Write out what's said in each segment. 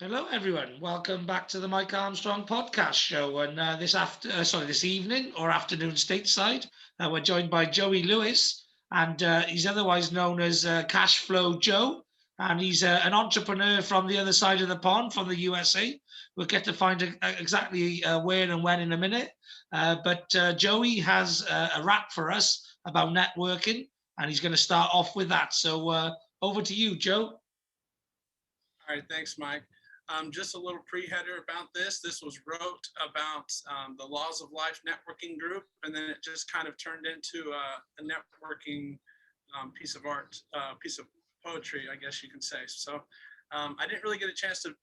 Hello, everyone. Welcome back to the Mike Armstrong podcast show. And this evening or afternoon stateside, we're joined by Joey Lewis, and he's otherwise known as Cash Flow Joe. And he's an entrepreneur from the other side of the pond, from the USA. We'll get to find exactly where and when in a minute. But Joey has a rap for us about networking, and he's going to start off with that. So over to you, Joe. All right, thanks, Mike. Just a little pre-header about this. This was wrote about the Laws of Life networking group, and then it just kind of turned into a networking piece of art, piece of poetry, I guess you can say. So I didn't really get a chance to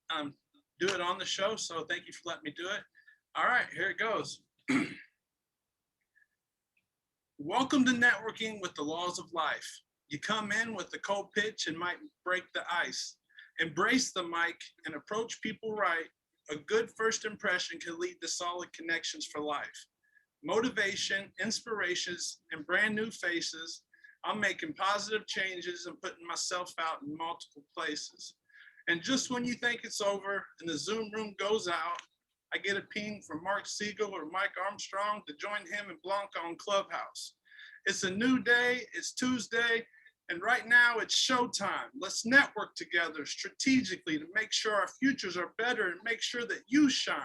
do it on the show, so thank you for letting me do it. All right, here it goes. Welcome to networking with the Laws of Life. You come in with the cold pitch and might break the ice. Embrace the mic and approach people right. A good first impression can lead to solid connections for life. Motivation, inspirations, and brand new faces. I'm making positive changes and putting myself out in multiple places. And just when you think it's over and the Zoom room goes out, I get a ping from Mark Siegel or Mike Armstrong to join him and Blanca on Clubhouse. It's a new day, it's Tuesday, and right now it's showtime. Let's network together strategically to make sure our futures are better and make sure that you shine.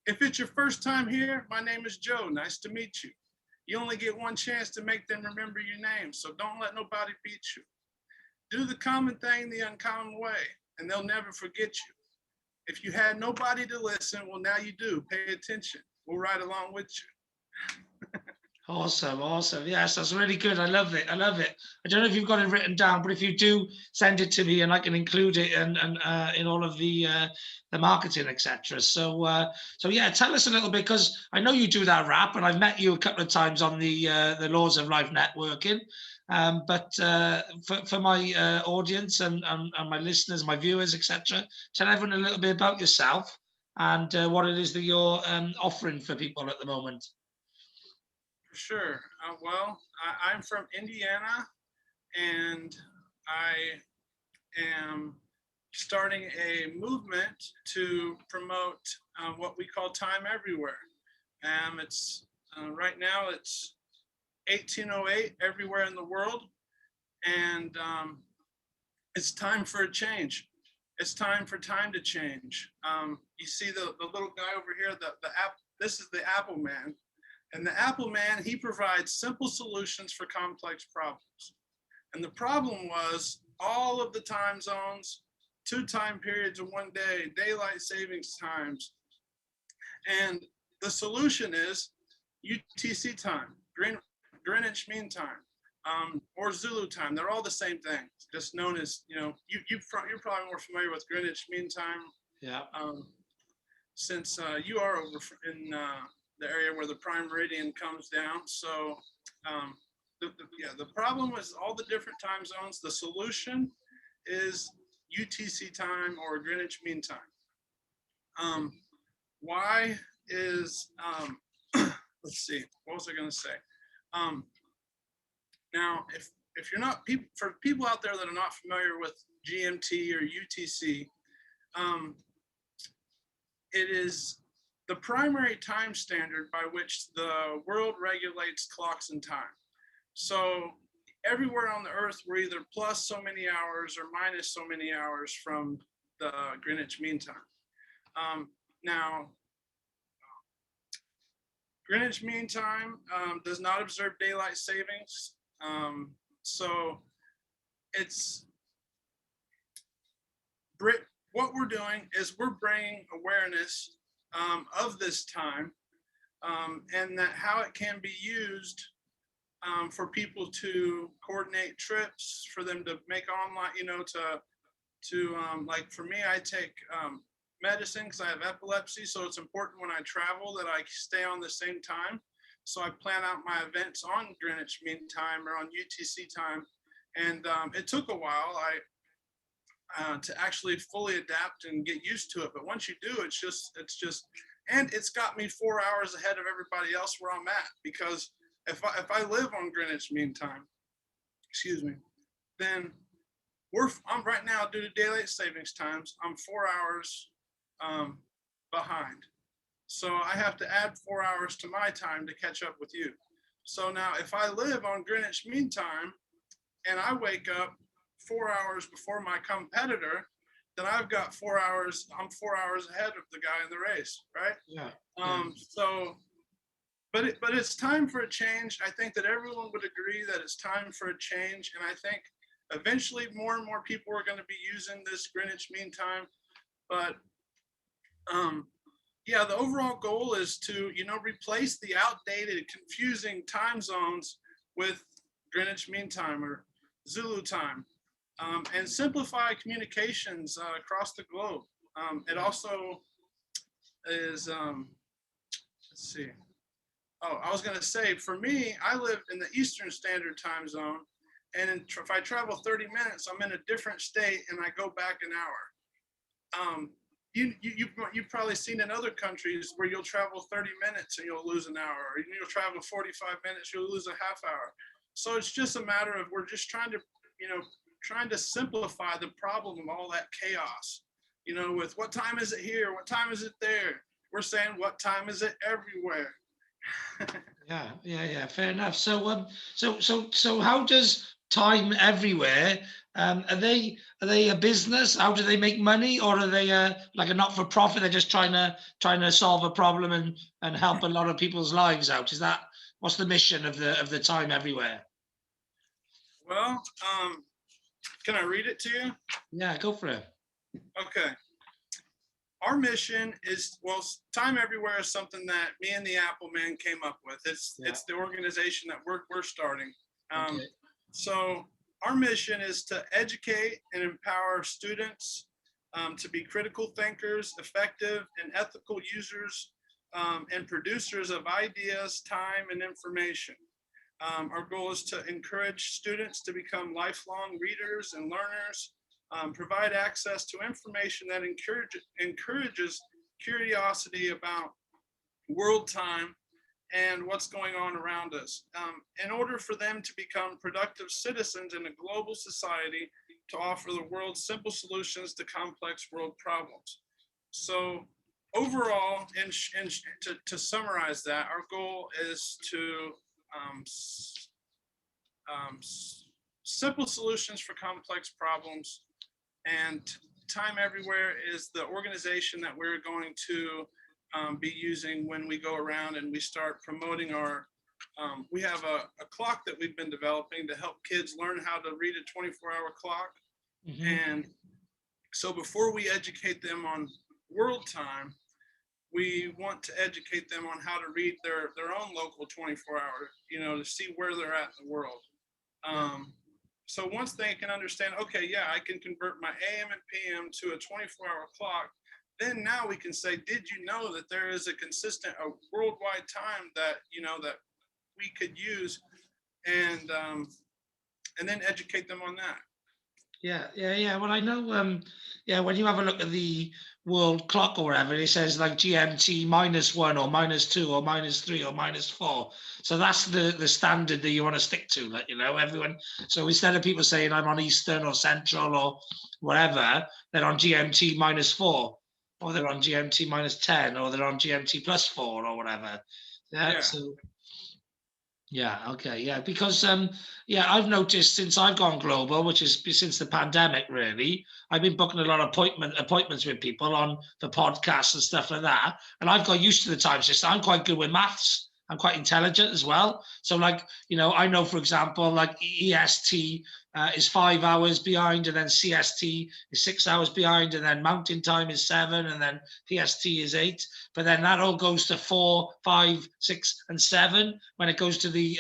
If it's your first time here, my name is Joe. Nice to meet you. You only get one chance to make them remember your name, so don't let nobody beat you. Do the common thing the uncommon way, and they'll never forget you. If you had nobody to listen, well, now you do. Pay attention. We'll ride along with you. Awesome, awesome. Yes, that's really good. I love it. I love it. I don't know if you've got it written down, but if you do, send it to me, and I can include it and in all of the marketing, etc. So yeah, tell us a little bit because I know you do that rap, and I've met you a couple of times on the Laws of Life networking. But for my audience and my listeners, my viewers, etc., tell everyone a little bit about yourself and what it is that you're offering for people at the moment. For sure. I'm from Indiana, and I am starting a movement to promote what we call time everywhere. It's right now it's 1808 everywhere in the world, and it's time for a change. It's time for time to change. You see the little guy over here, the app. This is the Apple Man, and the Apple Man, he provides simple solutions for complex problems. And the problem was all of the time zones, 2 time periods in one day, daylight savings times. And the solution is UTC time, Greenwich Mean Time, or Zulu time. They're all the same thing, just known as, you're probably more familiar with Greenwich Mean Time. Yeah. Since you are over in the area where the prime meridian comes down. So the problem is all the different time zones. The solution is UTC time or Greenwich Mean Time. Why is, let's see, what was I going to say? Now, if you're not, for people out there that are not familiar with GMT or UTC, it is the primary time standard by which the world regulates clocks and time. So everywhere on the earth, we're either plus so many hours or minus so many hours from the Greenwich Mean Time. Now, Greenwich Mean Time does not observe daylight savings. So it's what we're doing is we're bringing awareness of this time and that how it can be used for people to coordinate trips, for them to make online, like for me, I take medicine because I have epilepsy. So it's important when I travel that I stay on the same time. So I plan out my events on Greenwich Mean Time or on UTC time. And it took a while to actually fully adapt and get used to it. But once you do, it's just, and it's got me 4 hours ahead of everybody else where I'm at, because if I live on Greenwich Mean Time, excuse me, then I'm right now, due to daylight savings times, I'm 4 hours behind. So I have to add 4 hours to my time to catch up with you. So now if I live on Greenwich Mean Time and I wake up 4 hours before my competitor, then I've got 4 hours. I'm 4 hours ahead of the guy in the race, right? Yeah. Yeah. So, but it's time for a change. I think that everyone would agree that it's time for a change, and I think eventually more and more people are going to be using this Greenwich Mean Time. But yeah, the overall goal is to, replace the outdated, confusing time zones with Greenwich Mean Time or Zulu time, and simplify communications across the globe. It also is, let's see. Oh, I was going to say, for me, I live in the Eastern Standard Time Zone, and if I travel 30 minutes, I'm in a different state, and I go back an hour. You've probably seen in other countries where you'll travel 30 minutes and you'll lose an hour, or you'll travel 45 minutes, you'll lose a half hour. So it's just a matter of, we're just trying to simplify the problem of all that chaos. With what time is it here? What time is it there? We're saying, what time is it everywhere? Yeah. Fair enough. So how does Time Everywhere? Are they a business? How do they make money, or are they like a not for profit? They're just trying to solve a problem and help a lot of people's lives out. What's the mission of the Time Everywhere? Well, can I read it to you? Yeah, go for it. Okay. Our mission is, well, Time Everywhere is something that me and the Apple Man came up with. It's the organization that we're starting. Okay. So our mission is to educate and empower students to be critical thinkers, effective and ethical users and producers of ideas, time, and information. Our goal is to encourage students to become lifelong readers and learners, provide access to information that encourages curiosity about world time and what's going on around us, in order for them to become productive citizens in a global society, to offer the world simple solutions to complex world problems. So overall, to summarize that, our goal is to simple solutions for complex problems. And Time Everywhere is the organization that we're going to be using when we go around and we start promoting our, we have a clock that we've been developing to help kids learn how to read a 24-hour clock. Mm-hmm. And so before we educate them on world time, we want to educate them on how to read their own local 24-hour, to see where they're at in the world. So once they can understand, okay, yeah, I can convert my AM and PM to a 24-hour clock, then now we can say, did you know that there is a consistent, a worldwide time that, that we could use, and then educate them on that. Yeah. Well, I know, when you have a look at the world clock or whatever, it says like GMT -1 or -2 or -3 or -4. So that's the standard that you want to stick to, like, everyone. So instead of people saying I'm on Eastern or Central or whatever, they're on GMT -4, or they're on GMT -10, or they're on GMT +4 or whatever. Yeah. So. Yeah. Okay. Yeah. Because I've noticed since I've gone global, which is since the pandemic, really, I've been booking a lot of appointments with people on the podcasts and stuff like that, and I've got used to the time system. I'm quite good with maths. I'm quite intelligent as well. So, like, I know, for example, like EST is 5 hours behind, and then CST is 6 hours behind, and then Mountain Time is 7, and then PST is 8. But then that all goes to 4, 5, 6, and 7 when it goes to the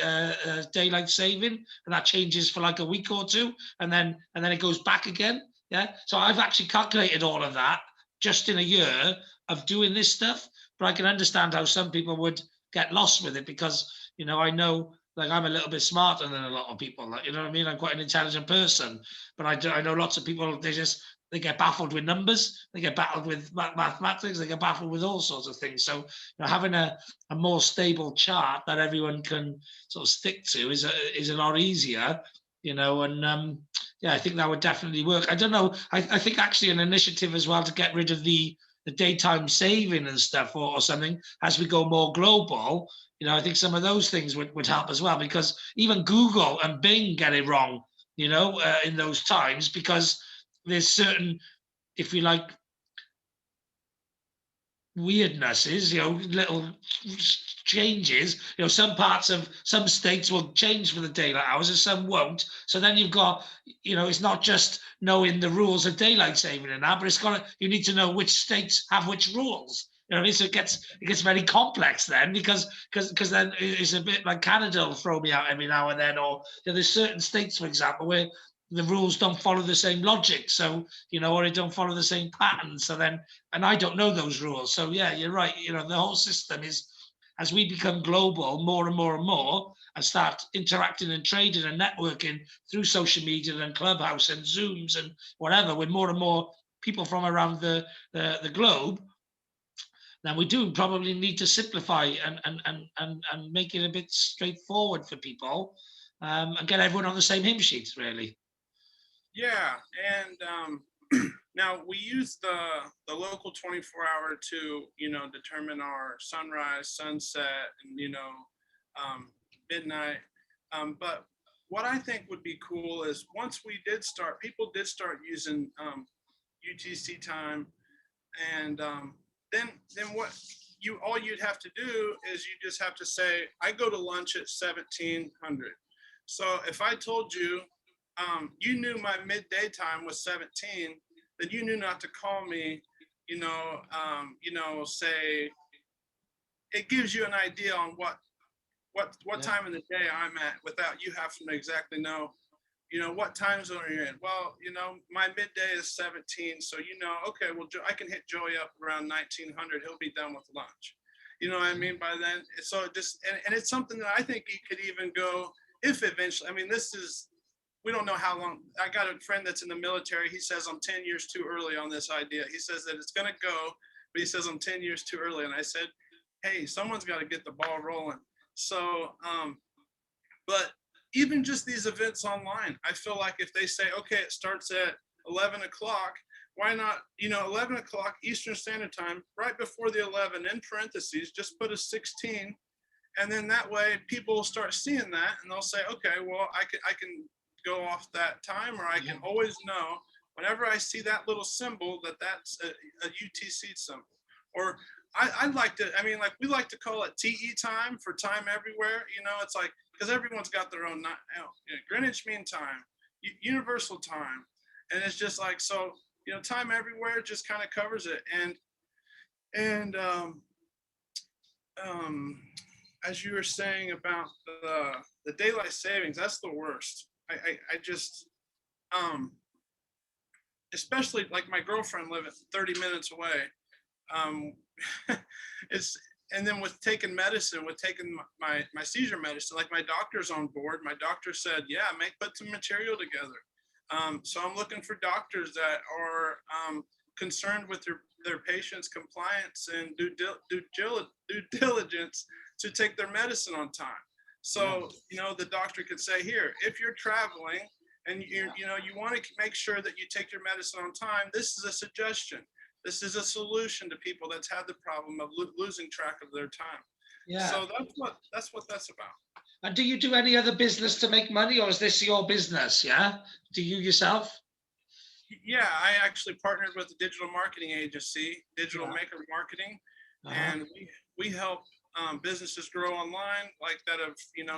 daylight saving, and that changes for like a week or two, and then it goes back again. Yeah. So I've actually calculated all of that just in a year of doing this stuff. But I can understand how some people would get lost with it, because I know, like, I'm a little bit smarter than a lot of people, like, you know what I mean? I'm quite an intelligent person, but I know lots of people, they get baffled with numbers, they get baffled with mathematics, they get baffled with all sorts of things. So having a more stable chart that everyone can sort of stick to is a lot easier. And yeah, I think that would definitely work. I don't know. I think actually an initiative as well to get rid of the daytime saving and stuff, or something as we go more global. I think some of those things would help as well, because even Google and Bing get it wrong, in those times, because there's certain, if you like, weirdnesses, little changes. Some parts of some states will change for the daylight hours and some won't. So then you've got, it's not just knowing the rules of daylight saving and that, but you need to know which states have which rules. You know what I mean? So it gets very complex then, because then it's a bit like Canada will throw me out every now and then, or there's certain states, for example, where the rules don't follow the same logic. So, or they don't follow the same pattern. So then, and I don't know those rules. So yeah, you're right. The whole system is, as we become global more and more and more, and start interacting and trading and networking through social media and Clubhouse and Zooms and whatever, with more and more people from around the globe, then we do probably need to simplify and make it a bit straightforward for people, and get everyone on the same hymn sheet, really. Yeah, and now we use the local 24-hour to determine our sunrise, sunset, and midnight. But what I think would be cool is once people did start using UTC time, and then what all you'd have to do is you just have to say, I go to lunch at 1700. So if I told you, you knew my midday time was 17, then you knew not to call me, say, it gives you an idea on what time in the day I'm at without you having to exactly know, what time zone you're in. Well, my midday is 17, so okay, well, I can hit Joey up around 1900. He'll be done with lunch. You know what I mean by then? So it just, and it's something that I think you could even go, if eventually, I mean, we don't know how long. I got a friend that's in the military. He says I'm 10 years too early on this idea. He says that it's going to go, but he says I'm 10 years too early. And I said, hey, someone's got to get the ball rolling. So, but even just these events online, I feel like if they say, okay, it starts at 11 o'clock, why not, 11 o'clock Eastern Standard Time, right before the 11, in parentheses, just put a 16. And then that way people will start seeing that and they'll say, okay, well, I can go off that time, or I can always know whenever I see that little symbol that's a UTC symbol. Or I'd like to, I mean, like we like to call it TE time, for time everywhere. It's like, because everyone's got their own, Greenwich Mean Time, Universal Time. And it's just like, so, time everywhere just kind of covers it. And as you were saying about the daylight savings, that's the worst. I just, especially like my girlfriend living 30 minutes away. It's, and then with taking my seizure medicine, like my doctor's on board. My doctor said, yeah, put some material together. So I'm looking for doctors that are concerned with their patients' compliance and due diligence to take their medicine on time. So, the doctor could say, here, if you're traveling and you want to make sure that you take your medicine on time, this is a suggestion. This is a solution to people that's had the problem of losing track of their time. Yeah. So that's what that's about. And do you do any other business to make money, or is this your business? Yeah. Do you yourself? Yeah, I actually partnered with a digital marketing agency, Digital Maker Marketing, and we help businesses grow online, like that of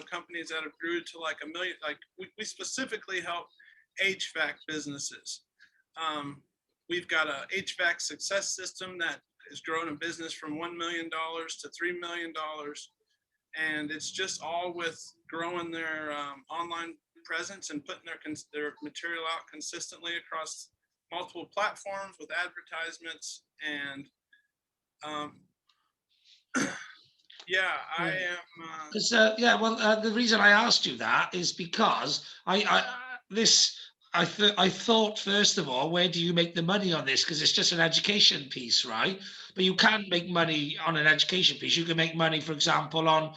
companies that have grew to like 1 million. Like we specifically help HVAC businesses. We've got a HVAC success system that has grown a business from $1 million to $3 million, and it's just all with growing their online presence and putting their material out consistently across multiple platforms with advertisements. And I am. The reason I asked you that is because I thought, first of all, where do you make the money on this? Because it's just an education piece, right? But you can't make money on an education piece. You can make money, for example, on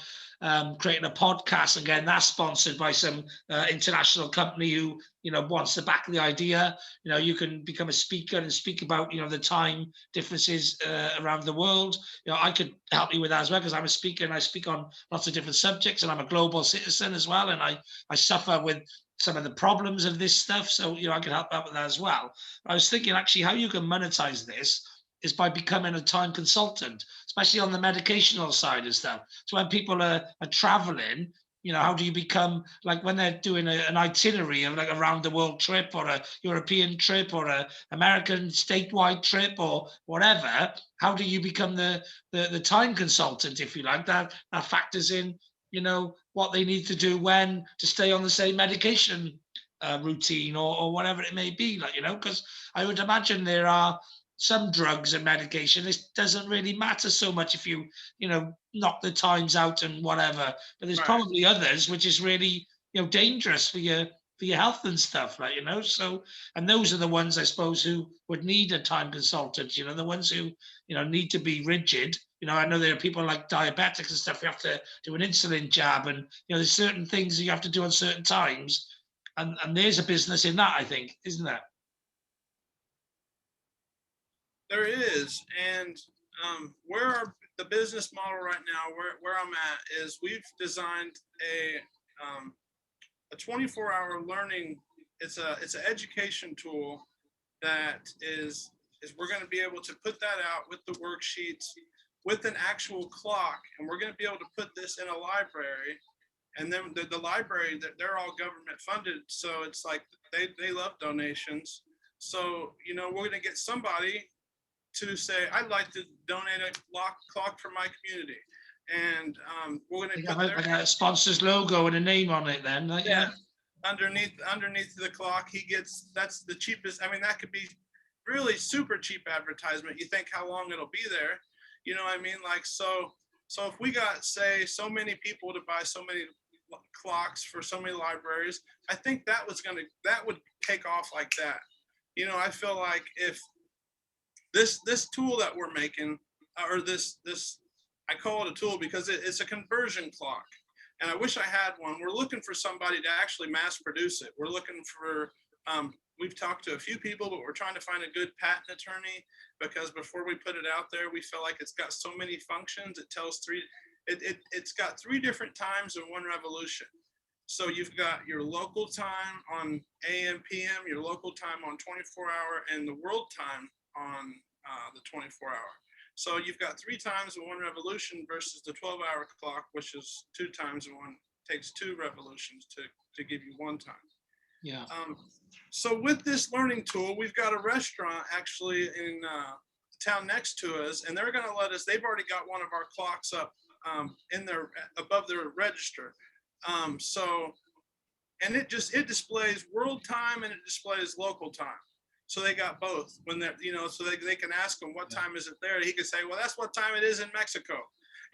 creating a podcast. Again, that's sponsored by some international company who, wants to back the idea. You can become a speaker and speak about, the time differences around the world. I could help you with that as well, because I'm a speaker and I speak on lots of different subjects, and I'm a global citizen as well. And I suffer with some of the problems of this stuff. So, I can help out with that as well. I was thinking actually how you can monetize this is by becoming a time consultant, especially on the medicational side and stuff. So when people are traveling, how do you become, like when they're doing an itinerary of like a round the world trip or a European trip or a American statewide trip or whatever, how do you become the time consultant, if you like, that factors in, what they need to do when to stay on the same medication routine or whatever it may be, like, because I would imagine there are some drugs and medication, it doesn't really matter so much if you, knock the times out and whatever. But there's Right. probably others which is really, dangerous for your health and stuff, like, So, and those are the ones I suppose who would need a time consultant, the ones who, need to be rigid. I know there are people like diabetics and stuff, you have to do an insulin jab, and there's certain things you have to do on certain times. And there's a business in that, I think, isn't there? There is, and the business model right now, where I'm at, is we've designed a 24-hour learning. It's an education tool that is we're going to be able to put that out with the worksheets, with an actual clock, and we're going to be able to put this in a library. And then the library, they're all government funded, so it's like they love donations. So we're going to get somebody to say, I'd like to donate a clock for my community. And we're going to put like a sponsor's logo and a name on it then. Like, yeah. Underneath the clock, that's the cheapest. I mean, that could be really super cheap advertisement. You think how long it'll be there. You know what I mean? Like, so if we got, say, so many people to buy so many clocks for so many libraries, I think that would take off like that. I feel like if this tool that we're making, or this I call it a tool because it's a conversion clock, and I wish I had one. We're looking for somebody to actually mass produce it. We're looking for we've talked to a few people, but we're trying to find a good patent attorney, because before we put it out there, we feel like it's got so many functions. It's got 3 different times in one revolution. So you've got your local time on AM, PM, your local time on 24-hour, and the world time on the 24-hour. So you've got 3 times in one revolution versus the 12-hour clock, which is 2 times in one. Takes 2 revolutions to give you 1 time. Yeah. So with this learning tool, we've got a restaurant actually in the town next to us, and they're going to let us. They've already got one of our clocks up above their register. And it displays world time and it displays local time. So they got both when they're, so they can ask him what time is it there. He could say, well, that's what time it is in Mexico,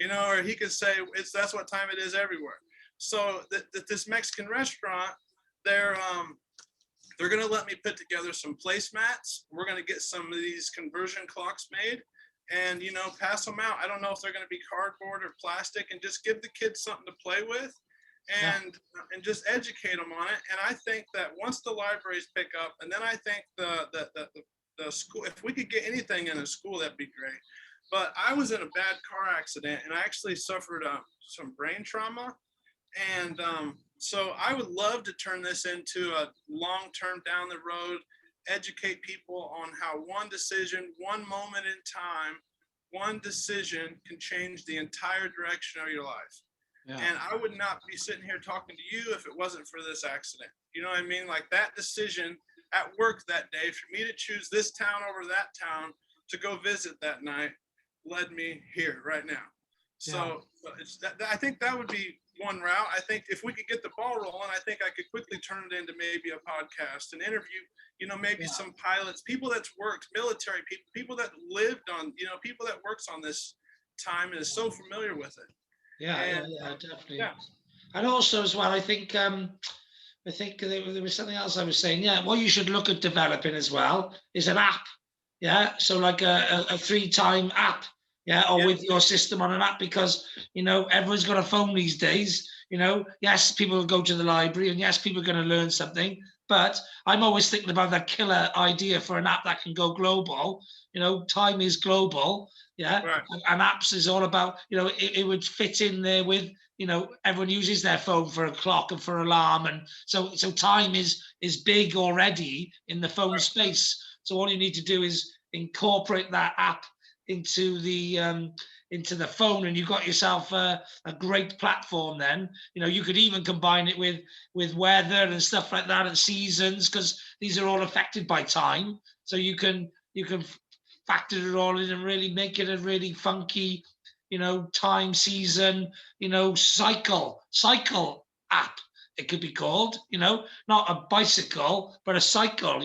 or he could say that's what time it is everywhere. So this Mexican restaurant, they're going to let me put together some placemats. We're going to get some of these conversion clocks made and, pass them out. I don't know if they're going to be cardboard or plastic, and just give the kids something to play with. And just educate them on it. And I think that once the libraries pick up, and then I think the school, if we could get anything in a school, that'd be great. But I was in a bad car accident, and I actually suffered some brain trauma. And so I would love to turn this into a long-term down the road, educate people on how one decision, one moment in time, one decision can change the entire direction of your life. Yeah. And I would not be sitting here talking to you if it wasn't for this accident. You know what I mean? Like that decision at work that day, for me to choose this town over that town to go visit that night, led me here right now. So I think that would be one route. I think if we could get the ball rolling, I think I could quickly turn it into maybe a podcast, an interview, maybe some pilots, people that's worked, military people that lived on, people that works on this time and is so familiar with it. Yeah, definitely. Yeah. And also as well, I think there was something else I was saying. Yeah, what you should look at developing as well is an app. Yeah, so like a 3-time app yeah, or Yeah, with your system on an app, because everyone's got a phone these days. Yes, people will go to the library, and yes, people are going to learn something. But I'm always thinking about that killer idea for an app that can go global. Time is global, yeah, right. and apps is all about. It would fit in there with. Everyone uses their phone for a clock and for alarm, and so time is big already in the phone Right. space. So all you need to do is incorporate that app into the phone, and you got yourself a great platform. Then you could even combine it with weather and stuff like that, and seasons, because these are all affected by time. So you can factor it all in and really make it a really funky, time, season, cycle app. It could be called, not a bicycle, but a cycle,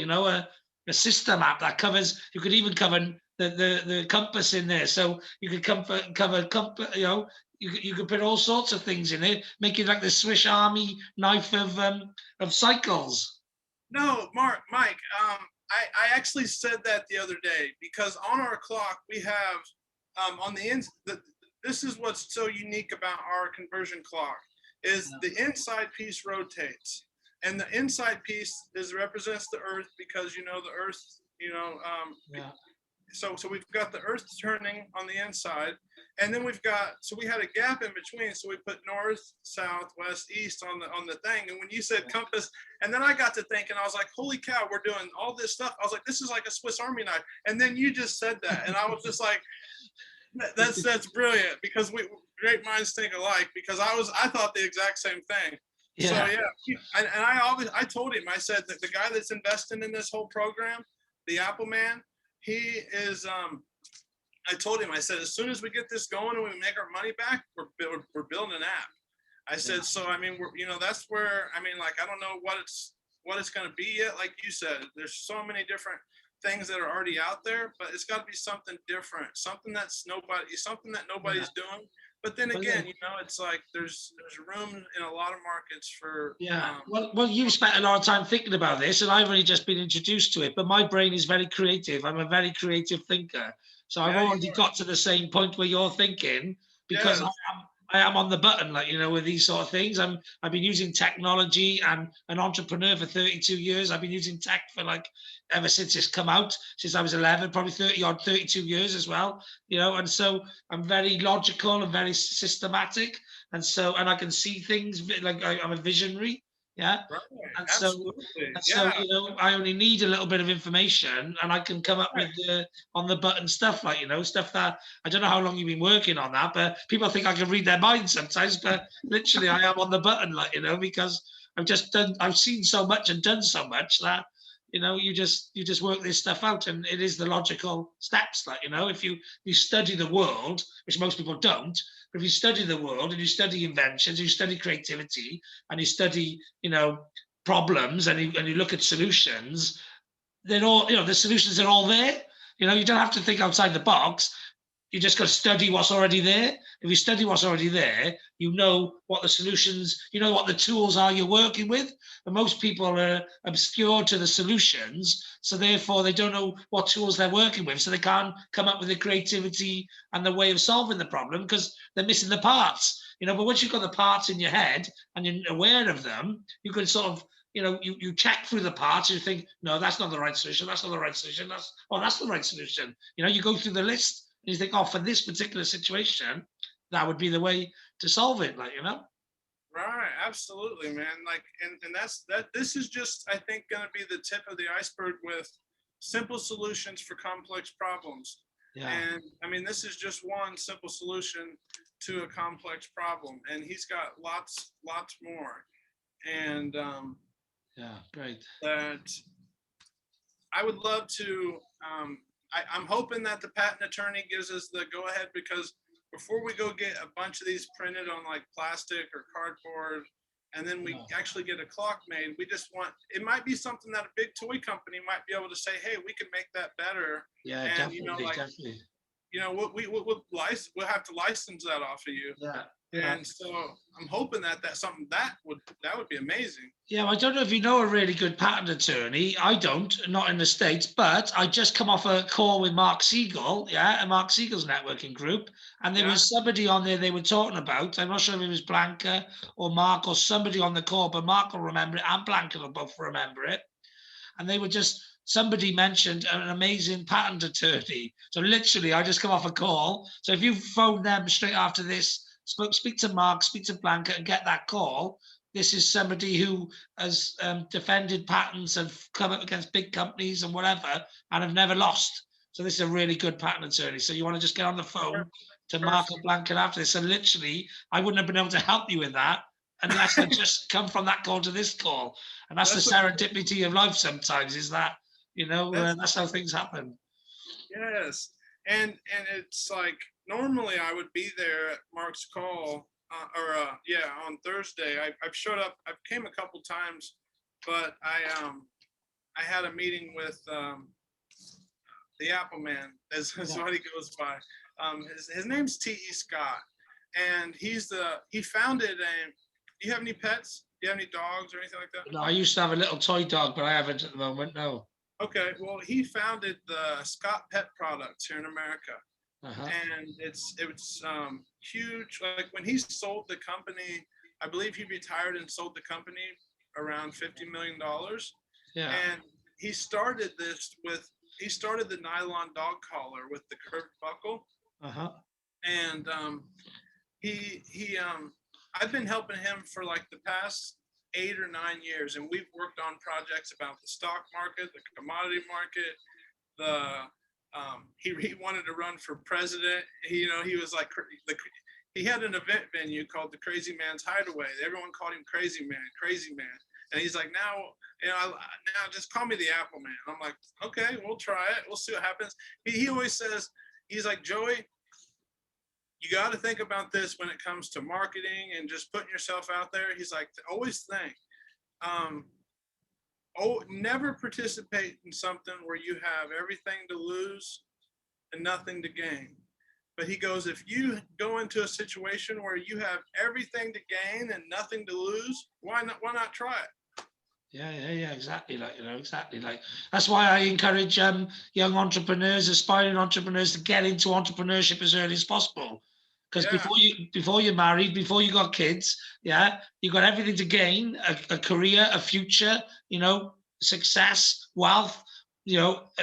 a system app that covers. You could even cover the compass in there, so you could cover compass. You could put all sorts of things in it, make it like the Swiss Army knife of cycles. No, Mike, I actually said that the other day because on our clock we have on the ins. This is what's so unique about our conversion clock is Yeah. the inside piece rotates, and the inside piece represents the Earth because the Earth, Yeah. so we've got the Earth turning on the inside, and then we had a gap in between, so we put north, south, west, east on the thing. And when you said compass, and then I got to thinking, I was like, holy cow, we're doing all this stuff. I was like, this is like a Swiss Army knife. And then you just said that, and I was just like, that's brilliant, because we great minds think alike, because I thought the exact same thing. So Yeah. yeah, and I told him, I said that the guy that's investing in this whole program, the Apple man, he is I told him, I said, as soon as we get this going and we make our money back, we're building an app. I said, so I mean, that's where, I mean, like, I don't know what it's going to be yet. Like you said, there's so many different things that are already out there, but it's got to be something different, something that nobody's doing. But then again, it's like there's room in a lot of markets for. Yeah. Well, you've spent a lot of time thinking about this, and I've only just been introduced to it. But my brain is very creative. I'm a very creative thinker. So I've Yeah, you already are. got to the same point where you're thinking, because Yes. I am on the button, like, with these sort of things. I've been using technology. I'm an entrepreneur for 32 years. I've been using tech for like ever since it's come out, since I was 11, probably 32 years as well. And so I'm very logical and very systematic, and I can see things like I'm a visionary. Yeah. Right. And so, Absolutely. and so, Yeah. I only need a little bit of information, and I can come up Right. with the on the button stuff, like, stuff that I don't know how long you've been working on that, but people think I can read their minds sometimes, but literally I am on the button, like, because I've seen so much and done so much that, you just work this stuff out, and it is the logical steps, like, if you study the world, which most people don't. But if you study the world and you study inventions, you study creativity, and you study, problems, and you look at solutions, they're all, the solutions are all there. You don't have to think outside the box. You just got to study what's already there. If you study what's already there, you know what the solutions, what the tools are you're working with. And most people are obscure to the solutions, so therefore they don't know what tools they're working with, so they can't come up with the creativity and the way of solving the problem, because they're missing the parts. But once you've got the parts in your head and you're aware of them, you can sort of, you check through the parts, and you think, no, that's not the right solution. That's not the right solution. That's the right solution. You go through the list, and you think, oh, for this particular situation, that would be the way to solve it. Like, Right, absolutely, man. Like, and that. This is just, I think, going to be the tip of the iceberg with simple solutions for complex problems. Yeah. And I mean, this is just one simple solution to a complex problem, and he's got lots more. And Yeah. Great. that I would love to. I'm hoping that the patent attorney gives us the go ahead, because before we go get a bunch of these printed on like plastic or cardboard, and then we actually get a clock made, we just want, it might be something that a big toy company might be able to say, hey, we can make that better. Yeah. And Definitely. Definitely. we'll have to license that off of you. Yeah. And so I'm hoping that that's something that would be amazing. Yeah, I don't know if you know a really good patent attorney. I don't, not in the States, but I just come off a call with Mark Siegel, yeah, and Mark Siegel's networking group. And there Yeah. was somebody on there they were talking about. I'm not sure if it was Blanca or Mark or somebody on the call, but Mark will remember it and Blanca will both remember it. And they were just, somebody mentioned an amazing patent attorney. So literally, I just come off a call. So if you phone them straight after this, speak to Mark, speak to Blanca, and get that call. This is somebody who has defended patents and come up against big companies and whatever, and have never lost. So this is a really good patent attorney. So you want to just get on the phone to Mark or Blanca after this. So literally, I wouldn't have been able to help you with that unless I just come from that call to this call. And that's the serendipity of life sometimes, is that, that's how things happen. Yes. And it's like normally I would be there at Mark's call on Thursday. I've showed up. I've came a couple times, but I had a meeting with the Apple Man, as what he goes by. His name's T.E. Scott, and he founded a. Do you have any pets? Do you have any dogs or anything like that? No, I used to have a little toy dog, but I haven't at the moment. No. Okay, well, he founded the Scott Pet Products here in America, and it's huge. Like when he sold the company, I believe he retired and sold the company around $50 million. Yeah. And he started the nylon dog collar with the curved buckle. And I've been helping him for like the past 8 or 9 years, and we've worked on projects about the stock market, the commodity market. He wanted to run for president. He was like he had an event venue called the Crazy Man's Hideaway. Everyone called him Crazy Man. And he's like, now just call me the Apple Man. I'm like, okay, we'll try it. We'll see what happens. He always says, he's like, Joey, you got to think about this when it comes to marketing and just putting yourself out there. He's like, always think, never participate in something where you have everything to lose and nothing to gain. But he goes, if you go into a situation where you have everything to gain and nothing to lose, why not try it? Yeah, exactly. Exactly. That's why I encourage young entrepreneurs, aspiring entrepreneurs, to get into entrepreneurship as early as possible. Because before you're married, before you got kids, you got everything to gain: a career, a future, success, wealth,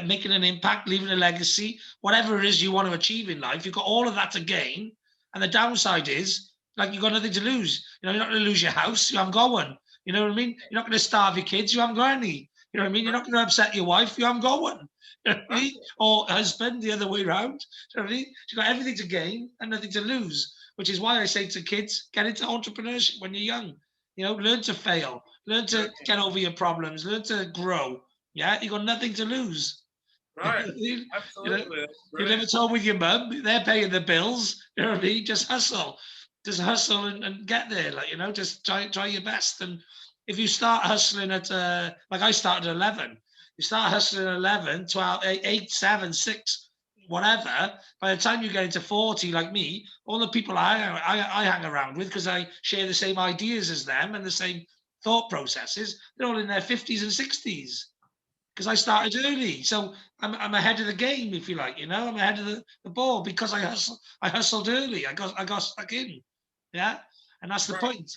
making an impact, leaving a legacy, whatever it is you want to achieve in life. You've got all of that to gain, and the downside is, you've got nothing to lose. You're not going to lose your house. You haven't got one. You know what I mean? You're not going to starve your kids. You haven't got any. You know what I mean? You're not going to upset your wife. You haven't got one. You know what I mean? Or husband, the other way around. You know what I mean? You've got everything to gain and nothing to lose, which is why I say to kids, get into entrepreneurship when you're young. Learn to fail. Learn to get over your problems. Learn to grow. Yeah, you've got nothing to lose. Right. Absolutely. You live at home with your mum. They're paying the bills. You know what I mean? Just hustle. Just hustle and get there. Just try your best. And if you start hustling at, like I started at 11, you start hustling at 11, 12, 8, 7, 6, whatever. By the time you get into 40, like me, all the people I hang around with, because I share the same ideas as them and the same thought processes, they're all in their 50s and 60s. Because I started early, so I'm ahead of the game, if you like. I'm ahead of the ball because I hustled early. I got stuck in, and that's the point.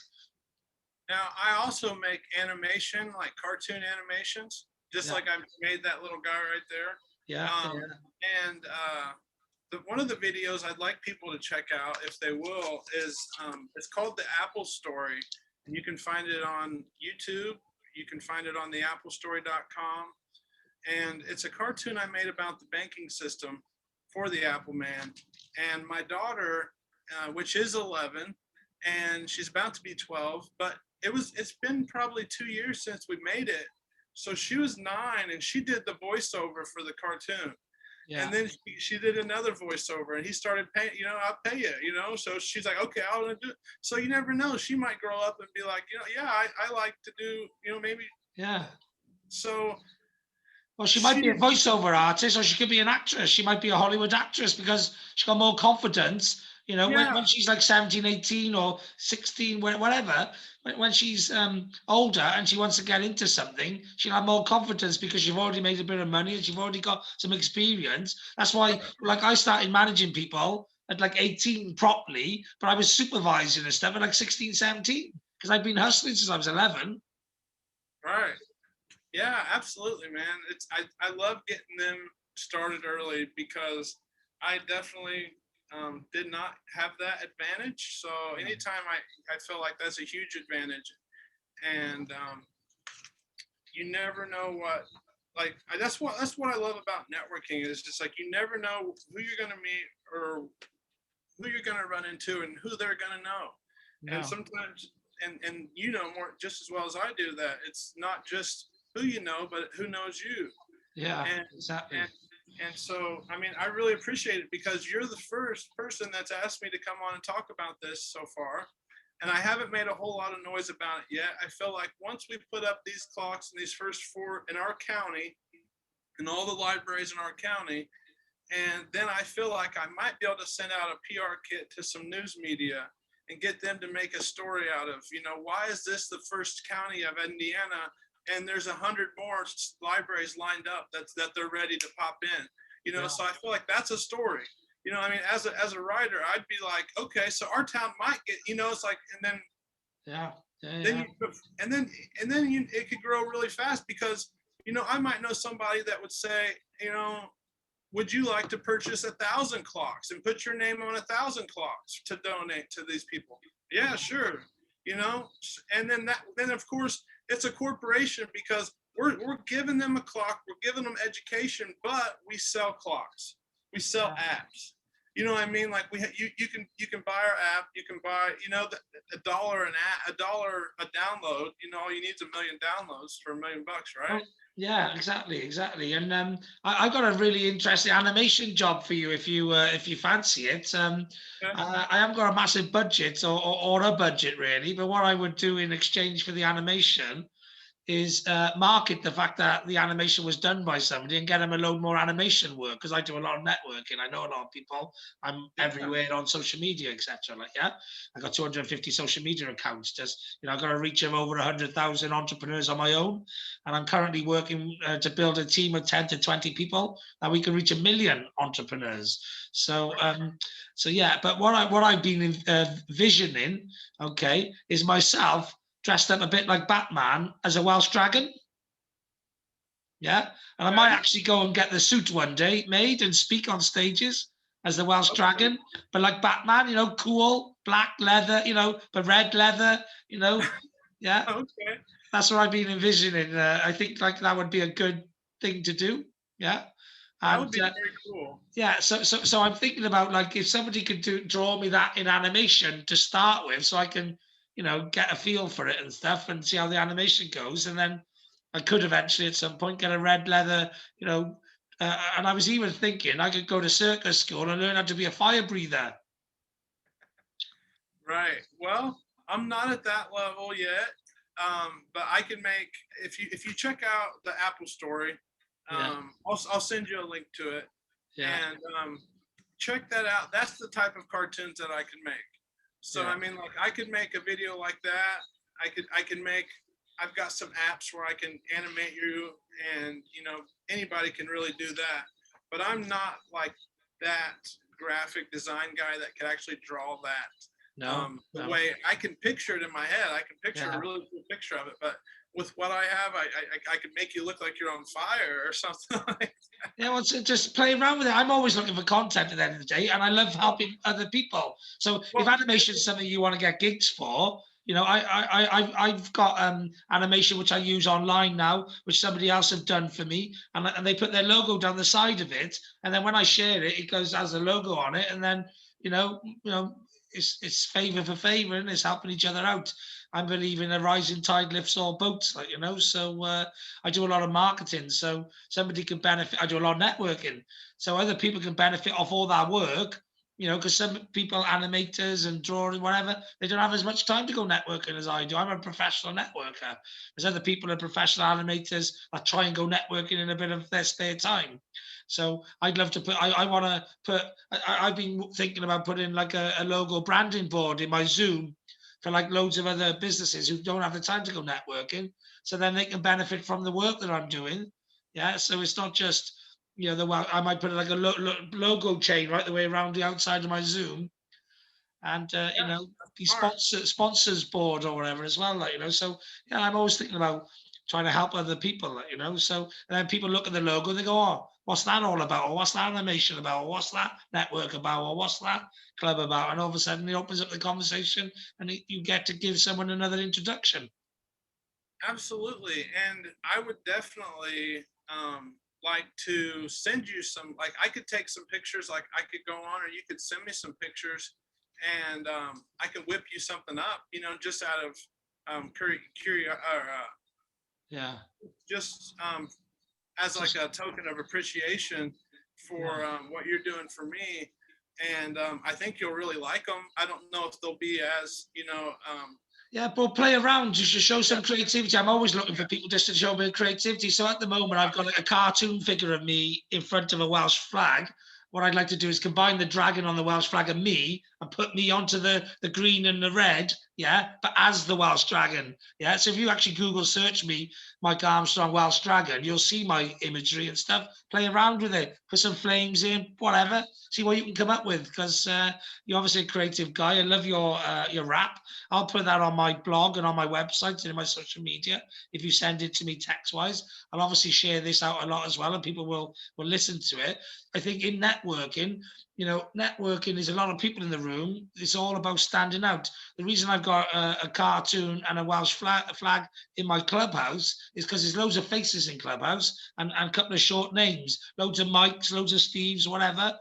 Now I also make animation, like cartoon animations, just like I made that little guy right there. And one of the videos I'd like people to check out, if they will, is it's called The Apple Story, and you can find it on YouTube. You can find it on theapplestory.com. And it's a cartoon I made about the banking system for the Apple Man. And my daughter, which is 11, and she's about to be 12, but it's been probably 2 years since we made it. So she was 9, and she did the voiceover for the cartoon. Yeah. And then she did another voiceover, and he started paying, I'll pay you, So she's like, okay, I'll do it. So you never know. She might grow up and be like, I like to do, maybe. Yeah. So. Well, she might be a voiceover artist, or she could be an actress. She might be a Hollywood actress because she's got more confidence, You know, Yeah, when she's like 17, 18 or 16, whatever, when she's older and she wants to get into something, she'll have more confidence because you've already made a bit of money and you've already got some experience. That's why, like, I started managing people at like 18 properly, but I was supervising and stuff at like 16, 17 because I've been hustling since I was 11. right. Yeah, absolutely, man. I love getting them started early because I definitely did not have that advantage. So anytime I feel like that's a huge advantage, and you never know what that's what I love about networking is just like you never know who you're gonna meet or who you're gonna run into and who they're gonna know. And No. sometimes and you know more just as well as I do that it's not just who you know, but who knows you. Yeah, And exactly. and and so I mean I really appreciate it because you're the first person that's asked me to come on and talk about this so far. And I haven't made a whole lot of noise about it yet. I feel like once we put up these clocks in these first four in our county, in all the libraries in our county, and then I feel like I might be able to send out a PR kit to some news media and get them to make a story out of, why is this the first county of Indiana and there's 100 more libraries lined up that they're ready to pop in, Yeah. so I feel like that's a story. I mean, as a writer, I'd be like, okay, so our town might get, it's like, and then Yeah. Yeah. then Yeah. you and then it could grow really fast because I might know somebody that would say, would you like to purchase 1,000 clocks and put your name on 1,000 clocks to donate to these people? Yeah, sure. And then of course it's a corporation because we're giving them a clock, we're giving them education, but we sell clocks, we sell Yeah. apps. You know what I mean? Like you can buy our app, you can buy a dollar a dollar a download. All you need is 1 million downloads for $1 million, Well, right? yeah, exactly. And I've got a really interesting animation job for you if you fancy it. Yeah. I haven't got a massive budget or a budget really, but what I would do in exchange for the animation is market the fact that the animation was done by somebody and get them a load more animation work because I do a lot of networking. I know a lot of people. I'm Yeah. everywhere on social media, etc. Like, yeah, I got 250 social media accounts. Just I've got to reach of over 100,000 entrepreneurs on my own, and I'm currently working to build a team of 10 to 20 people that we can reach 1 million entrepreneurs. So yeah. But what I've been visioning, okay, is myself dressed up a bit like Batman as a Welsh dragon. Yeah. And I might Okay. actually go and get the suit one day made and speak on stages as the Welsh Okay. dragon, but like Batman, cool, black leather, but red leather, you know. Yeah. Okay. That's what I've been envisioning. I think like that would be a good thing to do. Yeah. That And would be very cool. yeah, so I'm thinking about like if somebody could draw me that in animation to start with, so I can, get a feel for it and stuff and see how the animation goes, and then I could eventually at some point get a red leather, you know, and I was even thinking I could go to circus school and learn how to be a fire breather. Right. Well, I'm not at that level yet, but I can make if you check out the Apple Story, Yeah, I'll send you a link to it yeah, and check that out. That's the type of cartoons that I can make. So yeah, I mean, like I could make a video like that. I can make. I've got some apps where I can animate you, and anybody can really do that. But I'm not like that graphic design guy that can actually draw that. no, The no, way I can picture it in my head, I can picture a yeah. really cool picture of it. But with what I have, I could make you look like you're on fire or something like. Yeah, well, just play around with it. I'm always looking for content at the end of the day, and I love helping other people. So if Well, animation is something you want to get gigs for, I've got animation which I use online now, which somebody else have done for me, and they put their logo down the side of it, and then when I share it, it goes as a logo on it, and then it's favor for favor, and it's helping each other out. I believe in a rising tide lifts all boats, So I do a lot of marketing, so somebody can benefit. I do a lot of networking, so other people can benefit off all that work. Because some people, animators and drawers, whatever, they don't have as much time to go networking as I do. I'm a professional networker. There's other people are professional animators that try and go networking in a bit of their spare time. So I'd love to put. I want to put. I've been thinking about putting like a logo branding board in my Zoom for like loads of other businesses who don't have the time to go networking, so then they can benefit from the work that I'm doing. Yeah, so it's not just I might put like a logo chain right the way around the outside of my Zoom, and Yeah, the smart. sponsors board or whatever as well. So yeah, I'm always thinking about trying to help other people. So and then people look at the logo and they go, oh, what's that all about? Or what's that animation about? Or what's that network about? Or what's that club about? And all of a sudden it opens up the conversation, and you get to give someone another introduction. Absolutely. And I would definitely like to send you some, like, I could take some pictures, like, I could go on, or you could send me some pictures, and I can whip you something up, just out of Yeah, just as like just a token of appreciation yeah. for what you're doing for me. And I think you'll really like them. I don't know if they'll be as, Yeah, but play around just to show yeah, some creativity. I'm always looking for people just to show a bit of creativity. So at the moment, I've got like a cartoon figure of me in front of a Welsh flag. What I'd like to do is combine the dragon on the Welsh flag and me, and put me onto the green and the red, yeah, but as the Welsh dragon, yeah. So if you actually Google search me, Mike Armstrong Welsh dragon, you'll see my imagery and stuff. Play around with it, put some flames in, whatever. See what you can come up with, because you're obviously a creative guy. I love your rap. I'll put that on my blog and on my website and in my social media. If you send it to me text wise, I'll obviously share this out a lot as well, and people will listen to it. I think in networking, networking is a lot of people in the room. It's all about standing out. The reason I've got a cartoon and a Welsh flag in my clubhouse is because there's loads of faces in clubhouse, and a couple of short names, loads of Mikes, loads of Steves, whatever.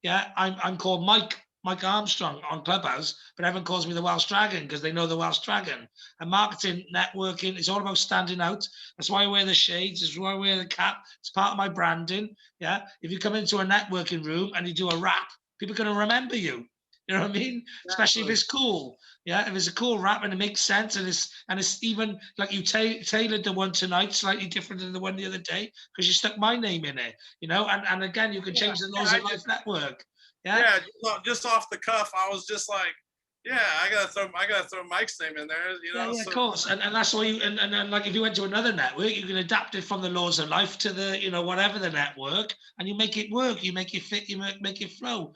Yeah, I'm called Mike Armstrong on Clubhouse, but everyone calls me the Welsh Dragon because they know the Welsh Dragon. And marketing, networking, it's all about standing out. That's why I wear the shades. That's why I wear the cap. It's part of my branding. Yeah. If you come into a networking room and you do a rap, people are going to remember you. You know what I mean? Especially if exactly. it's cool. Yeah, if it's a cool rap and it makes sense, and it's even like you tailored the one tonight slightly different than the one the other day because you stuck my name in it. And again, you can Yeah, change the yeah, laws of life network. Yeah, yeah, just off the cuff, I was just like, yeah, I gotta throw Mike's name in there, yeah, yeah, of So course. And that's why and like if you went to another network, you can adapt it from the laws of life to the, whatever the network, and you make it work, you make it fit, you make it flow.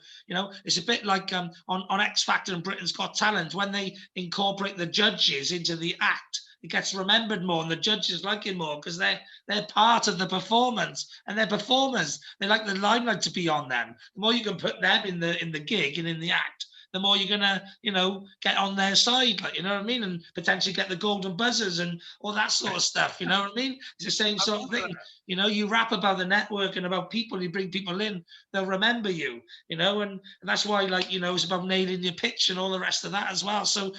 It's a bit like on X Factor and Britain's Got Talent, when they incorporate the judges into the act, it gets remembered more, and the judges like it more because they're part of the performance, and they're performers. They like the limelight to be on them. The more you can put them in the gig and in the act, the more you're gonna, get on their side, like, you know what I mean, and potentially get the golden buzzers and all that sort of stuff. You know what I mean? It's the same I sort of love thing. that. You rap about the network and about people, you bring people in, they'll remember you, and that's why, like, it's about nailing your pitch and all the rest of that as well. So,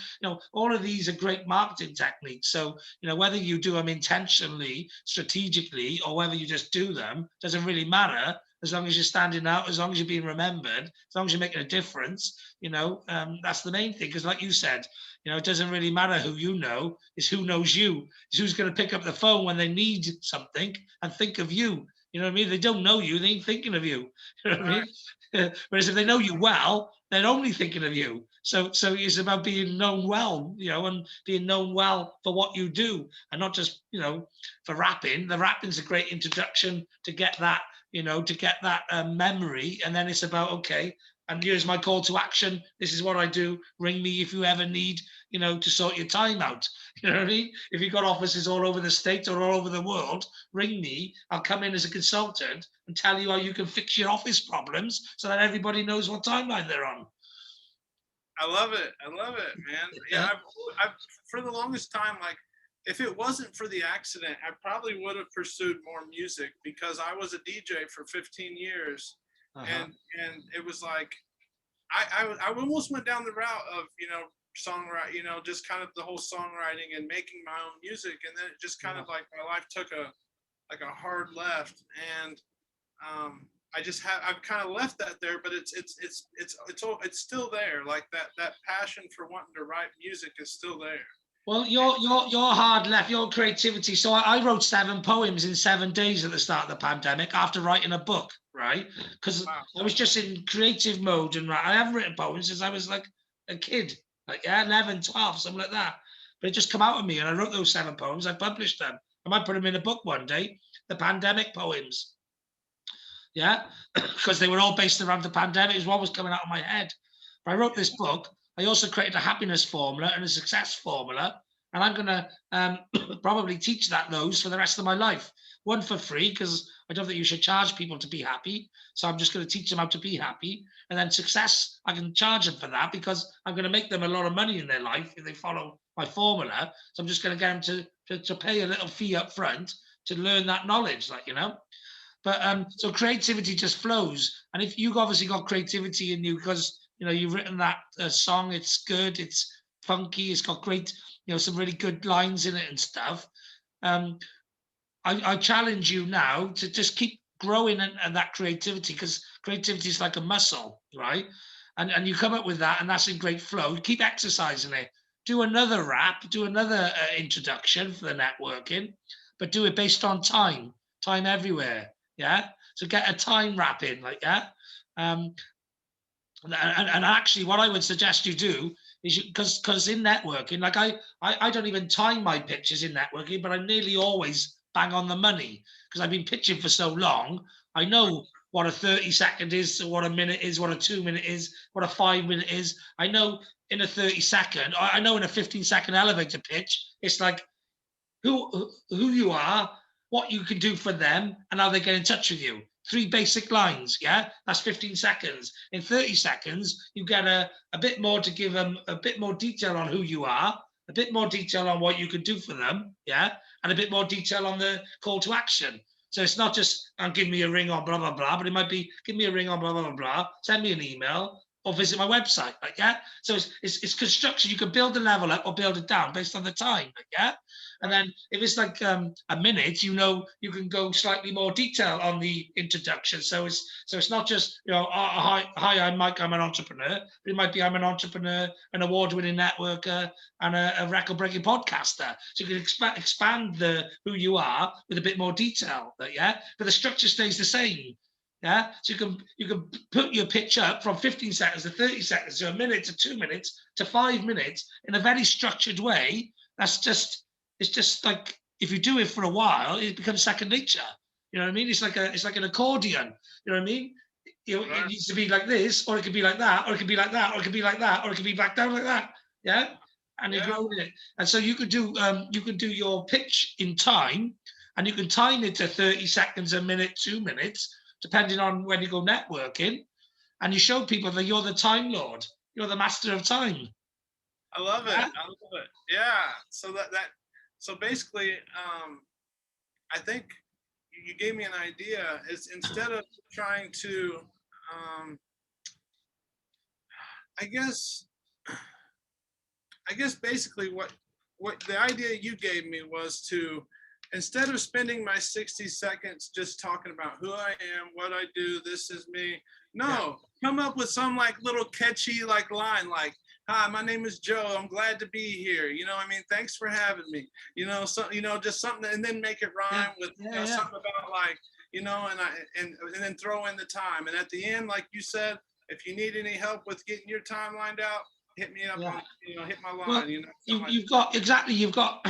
all of these are great marketing techniques. So, whether you do them intentionally, strategically, or whether you just do them, doesn't really matter as long as you're standing out, as long as you're being remembered, as long as you're making a difference. That's the main thing. Because, like you said, it doesn't really matter who you know; it's who knows you. It's who's going to pick up the phone when they need something and think of you. You know what I mean? They don't know you; they ain't thinking of you. You know what I Right. mean? Whereas if they know you well, they're only thinking of you. So it's about being known well, and being known well for what you do, and not just for rapping. The rapping's a great introduction to get that, memory, and then it's about, okay, and here's my call to action. This is what I do. Ring me if you ever need, to sort your time out. You know what I mean? If you've got offices all over the state or all over the world, ring me. I'll come in as a consultant and tell you how you can fix your office problems so that everybody knows what timeline they're on. I love it. I love it, man. Yeah, Yeah. I've for the longest time, like, if it wasn't for the accident, I probably would have pursued more music because I was a DJ for 15 years, Uh-huh. and it was like I almost went down the route of songwriting, just kind of the whole songwriting and making my own music, and then it just kind Yeah. of like my life took a hard left, and I just have I've kind of left that there, but it's still there. Like that passion for wanting to write music is still there. Well, you're hard left, your creativity. So I wrote 7 poems in 7 days at the start of the pandemic after writing a book, right? Because Wow. I was just in creative mode and I haven't written poems since I was like a kid, like yeah, 11, 12, something like that. But it just come out of me and I wrote those 7 poems. I published them. I might put them in a book one day, the pandemic poems. Yeah, because they were all based around the pandemic, is what was coming out of my head. But I wrote this book. I also created a happiness formula and a success formula, and I'm gonna probably teach those for the rest of my life. One for free because I don't think you should charge people to be happy. So I'm just going to teach them how to be happy, and then success I can charge them for that because I'm going to make them a lot of money in their life if they follow my formula. So I'm just going to get them to pay a little fee up front to learn that knowledge, like but so creativity just flows, and if you've obviously got creativity in you because you've written that song, it's good, it's funky, it's got great, some really good lines in it and stuff. Um, I challenge you now to just keep growing and that creativity because creativity is like a muscle, right? And you come up with that, and that's in great flow. Keep exercising it. Do another rap, do another introduction for the networking, but do it based on time everywhere. Yeah. So get a time wrap in like that. Um, and actually, what I would suggest you do is because in networking, like I don't even time my pitches in networking, but I'm nearly always bang on the money because I've been pitching for so long. I know what a 30-second is, what a minute is, what a 2 minute is, what a 5 minute is. I know in a 30-second, I know in a 15-second elevator pitch, it's like who you are, what you can do for them, and how they get in touch with you. 3 basic lines, yeah? That's 15 seconds. In 30 seconds, you get a bit more to give them, a bit more detail on who you are, a bit more detail on what you can do for them, yeah? And a bit more detail on the call to action. So it's not just, give me a ring on blah, blah, blah, but it might be, give me a ring on blah, blah, blah, blah, send me an email, or visit my website, like, yeah? So it's construction. You can build the level up or build it down based on the time, like, yeah? And then if it's like a minute, you can go slightly more detail on the introduction. So it's not just hi, I'm Mike, I'm an entrepreneur. But it might be I'm an entrepreneur, an award-winning networker, and a record-breaking podcaster. So you can expand the who you are with a bit more detail. Yeah, but the structure stays the same. Yeah, so you can put your pitch up from 15 seconds to 30 seconds to a minute to 2 minutes to 5 minutes in a very structured way. It's just like if you do it for a while, it becomes second nature. You know what I mean? It's like an accordion. You know what I mean? It needs to be like this, or it could be like that, or it could be like that, or it could be like that, or it could be back down like that. Yeah, and you grow it. And so you could do your pitch in time, and you can time it to 30 seconds, a minute, 2 minutes, depending on when you go networking, and you show people that you're the time lord, you're the master of time. I love it. Yeah. I love it. Yeah. So basically, I think you gave me an idea. Is instead of trying to, um, I guess, basically what the idea you gave me was to, instead of spending my 60 seconds just talking about who I am, what I do, this is me. No, come up with some like little catchy like line like, "Hi, my name is Joe. I'm glad to be here. I mean, thanks for having me. Just something, and then make it rhyme with something about like, and then throw in the time. And at the end, like you said, if you need any help with getting your time lined out, hit me up on, hit my line. Well, you've got exactly. You've got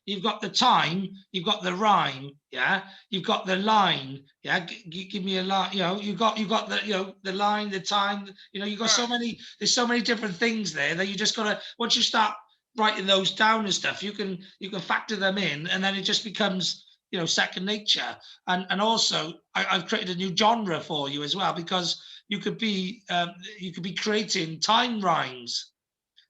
you've got the time. You've got the rhyme. Yeah. You've got the line. Yeah. Give me a line. You've got the the line, the time. You've got so many. There's so many different things there that you just gotta. Once you start writing those down and stuff, you can factor them in, and then it just becomes second nature. And also, I've created a new genre for you as well because you could be creating time rhymes.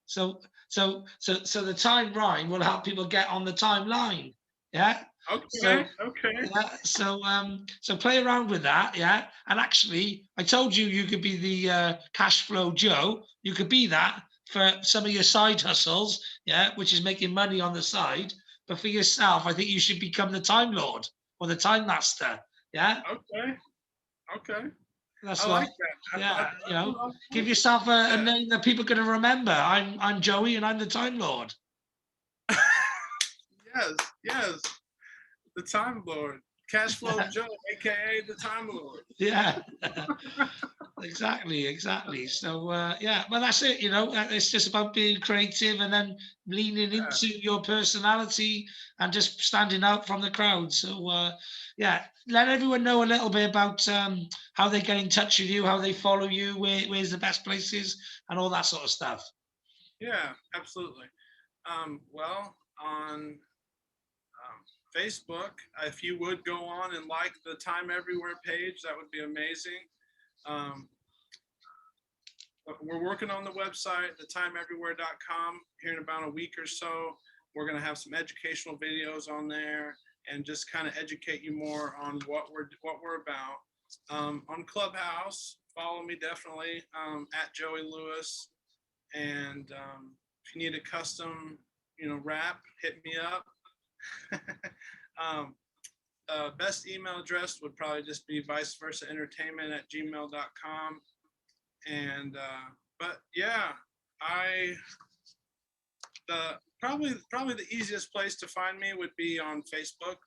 So the time rhyme will help people get on the timeline. Yeah. So Okay. yeah, so play around with that, yeah. And actually, I told you could be the cash flow Joe. You could be that for some of your side hustles, yeah, which is making money on the side. But for yourself, I think you should become the time lord or the time master. Yeah. Okay. That's I what. like that. Yeah, I give like yourself a that. name that people are going to remember. I'm Joey, and I'm the Time Lord. Yes, yes. The Time Lord. Cash Flow Joe, aka the Time Lord. Yeah. Exactly. So yeah, well that's it. It's just about being creative and then leaning Yeah. into your personality and just standing out from the crowd. So yeah, let everyone know a little bit about how they get in touch with you, how they follow you, where's the best places, and all that sort of stuff. Yeah, absolutely. Well, on Facebook, if you would go on and like the Time Everywhere page, that would be amazing. Um, we're working on the website, thetimeeverywhere.com, here in about a week or so. We're going to have some educational videos on there and just kind of educate you more on what we're about. On Clubhouse, follow me definitely at Joey Lewis. And if you need a custom, rap, hit me up. um, best email address would probably just be vice versa entertainment at gmail.com. And but yeah, I probably the easiest place to find me would be on Facebook.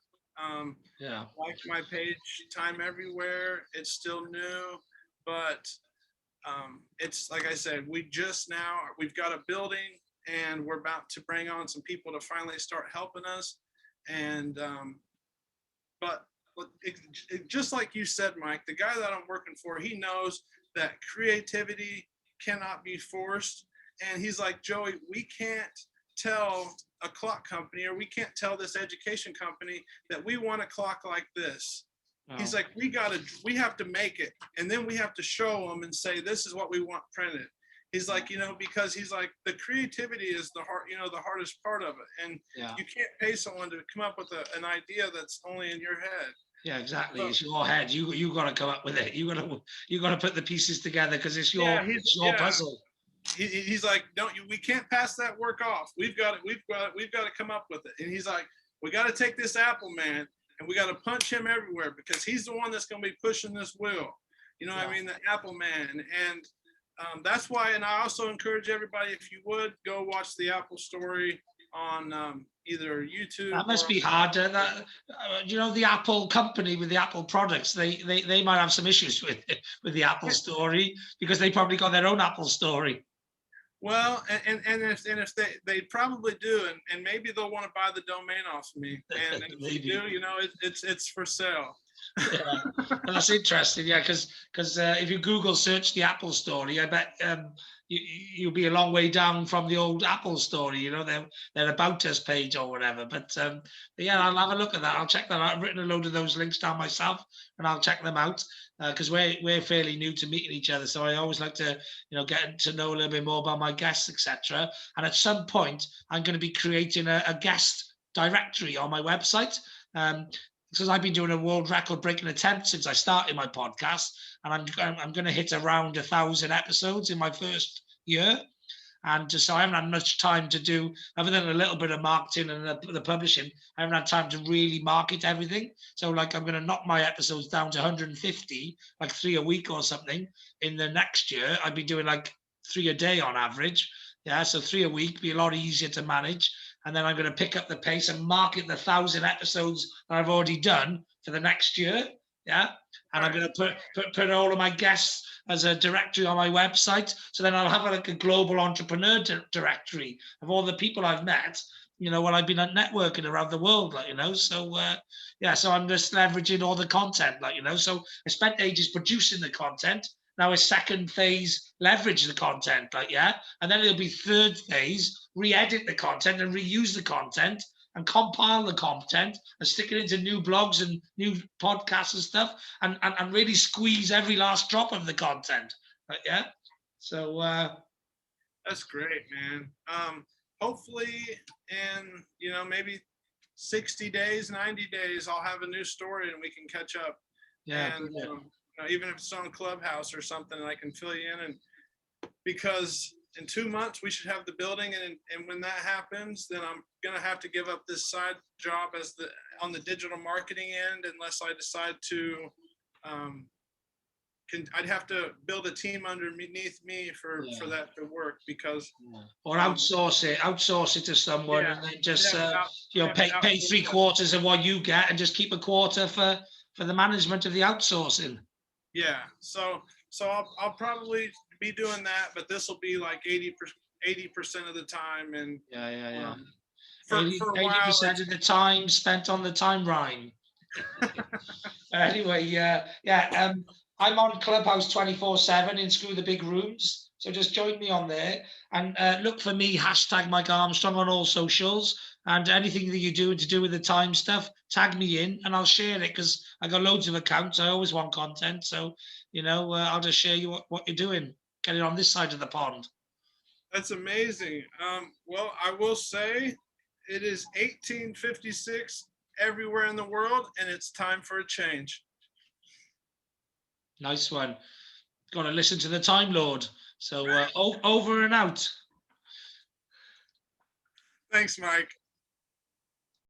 Yeah. Like my page, Time Everywhere. It's still new, but it's like I said, we've got a building, and we're about to bring on some people to finally start helping us. And but just like you said, Mike, the guy that I'm working for, he knows that creativity cannot be forced. And he's like, Joey, we can't tell a clock company, or we can't tell this education company that we want a clock like this. He's Oh, like, we have to make it, and then we have to show them and say, this is what we want printed. He's like, because he's like, the creativity is the hardest part of it, and yeah. you can't pay someone to come up with an idea that's only in your head. Yeah, exactly. So It's your head. You got to come up with it. You got to put the pieces together because it's yeah, your puzzle. he's like, don't you? We can't pass that work off. We've got to come up with it. And he's like, we got to take this Apple man and we got to punch him everywhere because he's the one that's going to be pushing this wheel. You know what I Yeah. mean? The Apple man. And that's why. And I also encourage everybody, if you would, go watch the Apple story on either YouTube That must or. be harder. The Apple company with the Apple products, they might have some issues with the Apple story because they probably got their own Apple story. Well, and if they probably do, and maybe they'll want to buy the domain off of me, and if they Maybe. do, it's for sale. Yeah, well, that's interesting. Yeah, because if you Google search the Apple story, I bet you'll be a long way down from the old Apple story. Their about us page or whatever. But yeah, I'll have a look at that. I'll check that out. I've written a load of those links down myself, and I'll check them out because we're fairly new to meeting each other. So I always like to get to know a little bit more about my guests, etc. And at some point, I'm going to be creating a guest directory on my website. Because I've been doing a world record breaking attempt since I started my podcast, and I'm going to hit around 1,000 episodes in my first year. And just so I haven't had much time to do, other than a little bit of marketing and the publishing, I haven't had time to really market everything. So like I'm going to knock my episodes down to 150, like 3 a week or something. In the next year, I'd be doing like 3 a day on average. Yeah, so 3 a week be a lot easier to manage. And then I'm going to pick up the pace and market the 1,000 episodes that I've already done for the next year. Yeah, and I'm going to put all of my guests as a directory on my website. So then I'll have like a global entrepreneur directory of all the people I've met, when I've been at networking around the world, So yeah, so I'm just leveraging all the content, So I spent ages producing the content. Now it's second phase, leverage the content, and then it'll be third phase, re-edit the content and reuse the content and compile the content and stick it into new blogs and new podcasts and stuff and really squeeze every last drop of the content. Yeah. So That's great, man. Hopefully, in maybe 60 days, 90 days, I'll have a new story and we can catch up. yeah, And even if it's on Clubhouse or something, and I can fill you in. And because in 2 months we should have the building, and when that happens, then I'm gonna have to give up this side job on the digital marketing end, unless I decide to I'd have to build a team underneath me for Yeah. that to work, because Or outsource it to someone, yeah, and then I'd just have to I'd have to pay outsource three that. quarters of what you get, and just keep a quarter for the management of the outsourcing. Yeah, so I'll probably be doing that, but this will be like 80% of the time, and Yeah. for 80, a while 80% of the time spent on the time rhyme. Anyway, I'm on Clubhouse 24/7 in Screw the Big Rooms. So just join me on there, and look for me, hashtag Mike Armstrong on all socials. And anything that you're doing to do with the time stuff, tag me in and I'll share it, because I got loads of accounts. I always want content. So, I'll just share you what you're doing. Get it on this side of the pond. That's amazing. Well, I will say it is 1856 everywhere in the world, and it's time for a change. Nice one. Got to listen to the Time Lord. So over and out. Thanks, Mike.